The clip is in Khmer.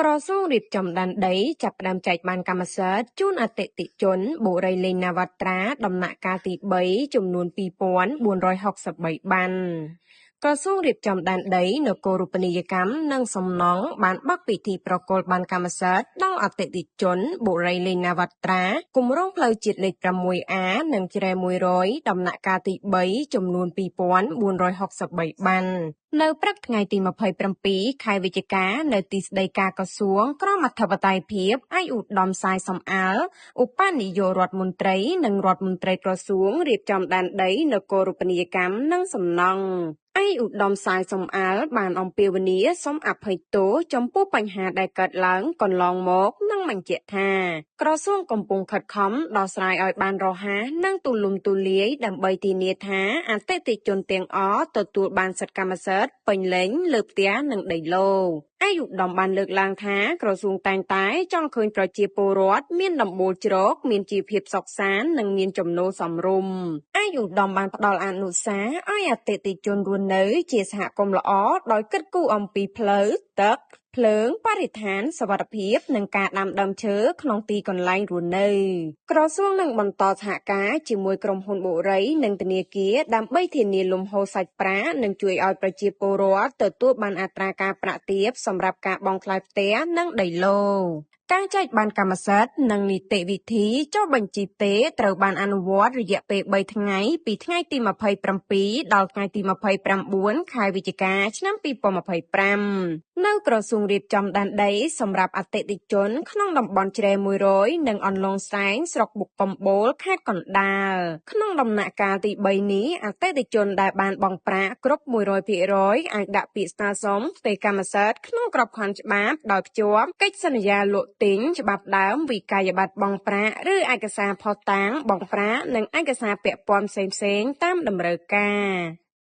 ក្រសួងរៀបចំដែនដីចាប់ផ្ដើមចែកបានកម្មសិទ្ធិជូនអតិថិជនបុរីលេងណាវត្រាដំណាក់កាលទី3ចំនួន2463បានក្រសួងរៀបចំដែនដីនគររូបនីយកម្មនិងសំណង់បានបើកពិធីប្រគល់បានកម្មសិទ្ធិដល់អតិថិជនបុរីលេងណាវត្រាគម្រោងផ្លូវជាតិលេខ 6A និងជ្រែ100ដំណាក់កាលទី3ចំនួន2463បាននៅព្រឹកថ្ងៃទី27ខែវិច្ឆិកានៅទីស្តីការក្រសួងក្រមអធិបតេយ្យភាពឯកឧត្តមសាយសំអាលឧបនាយករដ្ឋមន្ត្រីនិងរដ្ឋមន្ត្រីក្រសួងរៀបចំដែនដីនគររូបនីយកម្មនិងសំណង់ឯកឧត្តមសាយសំអាលបានអំពាវនាវសូមអភ័យទោសចំពោះបញ្ហាដែលកើតឡើងកន្លងមកនិងបញ្ជាក់ថាក្រសួងកំពុងខិតខំដោះស្រាយឲ្យបានរហ័សនិងទូលំទូលាយដើម្បីធានាថាអតិថិជនទាំងអស់ទទួលបានសិទ្ធិកម្មសិទ្ធិពេញលេញលើផ្ទះនិងដីឡូតិ៍ឯកឧត្តមបានលើកឡើងថាក្រសួងតែងតែចង់ឃើញប្រជាពលរដ្ឋមានដំបូលជ្រកមានជីវភាពសុខសាន្តនិងមានចំណូលសមរម្យឯកឧត្តមបានផ្ដល់អនុសាសន៍ឲ្យអតិថិជនរស់នៅជាសហគមន៍ល្អដោយគិតគូរអំពីផ្លូវទឹកភ្លើងបរិស្ថានសុវត្ថិភាពនិងការដាំដើមឈើក្នុងទីកន្លែងរស់នៅក្រសួងនឹងបន្តសហការជាមួយក្រុមហ៊ុនបុរីនិងធនាគារដើម្បីធានាលំហូរសាច់ប្រាក់និងជួយឲ្យប្រជាពលរដ្ឋទទួលបានអត្រាការប្រាក់ទាបសម្រាប់ការបង់ថ្លៃផ្ទះនិងដីឡូតិ៍ការចែកបានកម្មសិទ្ធិនិងនីតិវិធីចុះបញ្ជីផ្ទេរត្រូវបានអនុវត្តរយៈពេល3ថ្ងៃពីថ្ងៃទី27ដល់ថ្ងៃទី29ខែវិច្ឆិកាឆ្នាំ2025នៅក្រសួងរៀបចំដែនដីសម្រាប់អតិថិជនក្នុងតំបន់ជ្រែ100និងអន្លង់សែងស្រុកបុកកំបូលខេត្តកណ្ដាលក្នុងដំណាក់កាលទី3នេះអតិថិជនដែលបានបង់ប្រាក់គ្រប់ 100% អាចដាក់ពាក្យស្នើសុំផ្ទេរកម្មសិទ្ធិក្នុងក្របខ័ណ្ឌច្បាប់ដោយភ្ជាប់កិច្ចសន្យាលក់ទិញច្បាប់ដើមវិក័យប័ត្របង់ប្រាក់ឬឯកសារភស្តុតាងបង់ប្រាក់និងឯកសារពាក់ព័ន្ធផ្សេងៗតាមតម្រូវការ